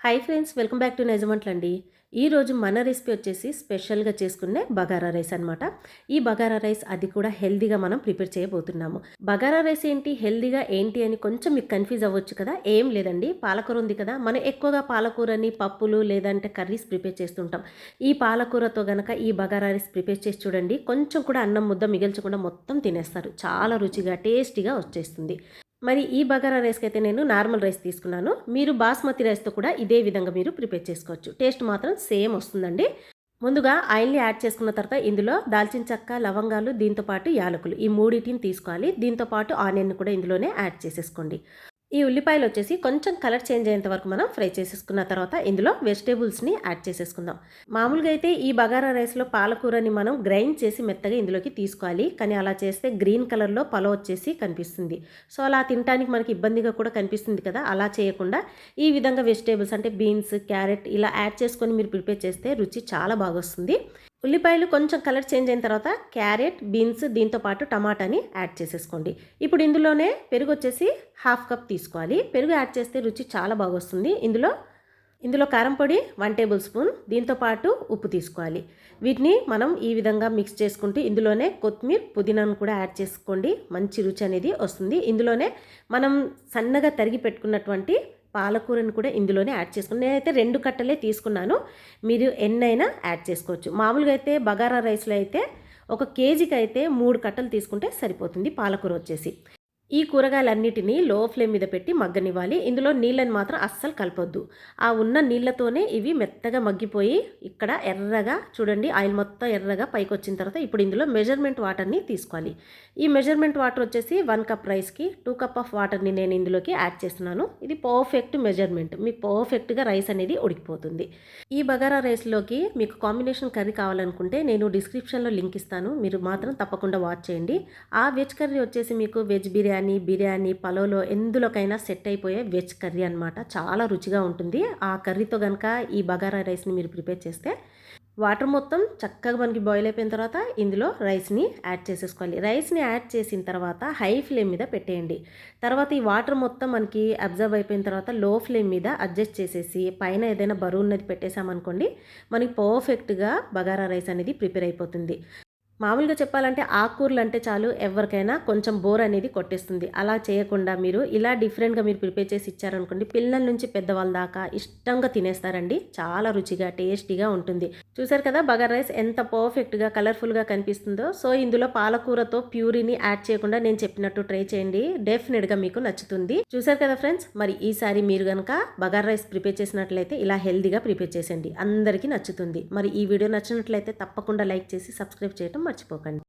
Hi friends, welcome back to నైజమంట్లండి. ఈరోజు మన రెసిపీ వచ్చేసి స్పెషల్గా చేసుకునే బగారా రైస్ అనమాట. ఈ బగారా రైస్ అది కూడా హెల్దీగా మనం ప్రిపేర్ చేయబోతున్నాము. బగారా రైస్ ఏంటి, హెల్దీగా ఏంటి అని కొంచెం మీకు కన్ఫ్యూజ్ అవ్వచ్చు కదా. ఏం లేదండి, పాలకూర ఉంది కదా, మనం ఎక్కువగా పాలకూరని పప్పులు లేదంటే కర్రీస్ ప్రిపేర్ చేస్తుంటాం. ఈ పాలకూరతో గనక ఈ బగారా రైస్ ప్రిపేర్ చేసి చూడండి, కొంచెం కూడా అన్నం ముద్ద మిగిల్చకుండా మొత్తం తినేస్తారు. చాలా రుచిగా టేస్టీగా వచ్చేస్తుంది. మరి ఈ బగారా రైస్కి అయితే నేను నార్మల్ రైస్ తీసుకున్నాను. మీరు బాస్మతి రైస్తో కూడా ఇదే విధంగా మీరు ప్రిపేర్ చేసుకోవచ్చు. టేస్ట్ మాత్రం సేమ్ వస్తుందండి. ముందుగా ఆయిల్ని యాడ్ చేసుకున్న తర్వాత ఇందులో దాల్చిన చెక్క, లవంగాలు, దీంతో పాటు యాలకులు ఈ మూడింటిని తీసుకోవాలి. దీంతో పాటు ఆనియన్ కూడా ఇందులోనే యాడ్ చేసేసుకోండి. ఈ ఉల్లిపాయలు వచ్చేసి కొంచెం కలర్ చేంజ్ అయ్యేంత వరకు మనం ఫ్రై చేసేసుకున్న తర్వాత ఇందులో వెజిటేబుల్స్ని యాడ్ చేసేసుకుందాం. మామూలుగా అయితే ఈ బగారా రైస్లో పాలకూరని మనం గ్రైండ్ చేసి మెత్తగా ఇందులోకి తీసుకోవాలి. కానీ అలా చేస్తే గ్రీన్ కలర్లో పలావ్ వచ్చేసి కనిపిస్తుంది. సో అలా తినడానికి మనకి ఇబ్బందిగా కూడా కనిపిస్తుంది కదా. అలా చేయకుండా ఈ విధంగా వెజిటేబుల్స్ అంటే బీన్స్, క్యారెట్ ఇలా యాడ్ చేసుకొని మీరు ప్రిపేర్ చేస్తే రుచి చాలా బాగా వస్తుంది. ఉల్లిపాయలు కొంచెం కలర్ చేంజ్ అయిన తర్వాత క్యారెట్, బీన్స్ దీంతో పాటు టమాటాని యాడ్ చేసేసుకోండి. ఇప్పుడు ఇందులోనే పెరుగు వచ్చేసి హాఫ్ కప్ తీసుకోవాలి. పెరుగు యాడ్ చేస్తే రుచి చాలా బాగా వస్తుంది. ఇందులో కారం పొడి 1 టేబుల్ స్పూన్, దీంతో పాటు ఉప్పు తీసుకోవాలి. వీటిని మనం ఈ విధంగా మిక్స్ చేసుకుంటూ ఇందులోనే కొత్తిమీర, పుదీనాను కూడా యాడ్ చేసుకోండి. మంచి రుచి అనేది వస్తుంది. ఇందులోనే మనం సన్నగా తరిగి పెట్టుకున్నటువంటి పాలకూరను కూడా ఇందులోనే యాడ్ చేసుకుని నేనైతే 2 కట్టలే తీసుకున్నాను. మీరు ఎన్నైనా యాడ్ చేసుకోవచ్చు. మామూలుగా అయితే బగారా రైస్లో అయితే 1 కేజీకి అయితే 3 కట్టలు తీసుకుంటే సరిపోతుంది పాలకూర వచ్చేసి. ఈ కూరగాయలన్నిటినీ లో ఫ్లేమ్ మీద పెట్టి మగ్గనివ్వాలి. ఇందులో నీళ్ళని మాత్రం అస్సలు కలపొద్దు. ఆ ఉన్న నీళ్ళతోనే ఇవి మెత్తగా మగ్గిపోయి ఇక్కడ ఎర్రగా చూడండి, ఆయిల్ మొత్తం ఎర్రగా పైకి వచ్చిన తర్వాత ఇప్పుడు ఇందులో మెజర్మెంట్ వాటర్ని తీసుకోవాలి. ఈ మెజర్మెంట్ వాటర్ వచ్చేసి 1 కప్ రైస్కి 2 కప్ ఆఫ్ వాటర్ని నేను ఇందులోకి యాడ్ చేస్తున్నాను. ఇది పర్ఫెక్ట్ మెజర్మెంట్. మీకు పర్ఫెక్ట్గా రైస్ అనేది ఉడికిపోతుంది. ఈ బగారా రైస్లోకి మీకు కాంబినేషన్ కర్రీ కావాలనుకుంటే నేను డిస్క్రిప్షన్లో లింక్ ఇస్తాను. మీరు మాత్రం తప్పకుండా వాచ్ చేయండి. ఆ వెజ్ కర్రీ వచ్చేసి మీకు వెజ్ బిర్యానీ, పలావ్లో ఎందులోకైనా సెట్ అయిపోయే వెజ్ కర్రీ అనమాట. చాలా రుచిగా ఉంటుంది. ఆ కర్రీతో కనుక ఈ బగారా రైస్ని మీరు ప్రిపేర్ చేస్తే వాటర్ మొత్తం చక్కగా మనకి బాయిల్ అయిపోయిన తర్వాత ఇందులో రైస్ని యాడ్ చేసేసుకోవాలి. రైస్ని యాడ్ చేసిన తర్వాత హై ఫ్లేమ్ మీద పెట్టేయండి. తర్వాత ఈ వాటర్ మొత్తం మనకి అబ్జర్వ్ అయిపోయిన తర్వాత లో ఫ్లేమ్ మీద అడ్జస్ట్ చేసేసి పైన ఏదైనా బరువు ఉన్నది పెట్టేసామనుకోండి, మనకి పర్ఫెక్ట్గా బగారా రైస్ అనేది ప్రిపేర్ అయిపోతుంది. మామూలుగా చెప్పాలంటే ఆకుకూరలు అంటే చాలు ఎవరికైనా కొంచెం బోర్ అనేది కొట్టేస్తుంది. అలా చేయకుండా మీరు ఇలా డిఫరెంట్గా మీరు ప్రిపేర్ చేసి ఇచ్చారనుకోండి, పిల్లల నుంచి పెద్దవాళ్ళ దాకా ఇష్టంగా తినేస్తారండి. చాలా రుచిగా టేస్టీగా ఉంటుంది. చూసారు కదా బగారా రైస్ ఎంత పర్ఫెక్ట్గా కలర్ఫుల్గా కనిపిస్తుందో. సో ఇందులో పాలకూరతో ప్యూరీని యాడ్ చేయకుండా నేను చెప్పినట్టు ట్రై చేయండి. డెఫినెట్గా మీకు నచ్చుతుంది. చూసారు కదా ఫ్రెండ్స్, మరి ఈసారి మీరు కనుక బగారా రైస్ ప్రిపేర్ చేసినట్లయితే ఇలా హెల్దీగా ప్రిపేర్ చేసేయండి. అందరికీ నచ్చుతుంది. మరి ఈ వీడియో నచ్చినట్లయితే తప్పకుండా లైక్ చేసి సబ్స్క్రైబ్ చేయడం మర్చిపోకండి.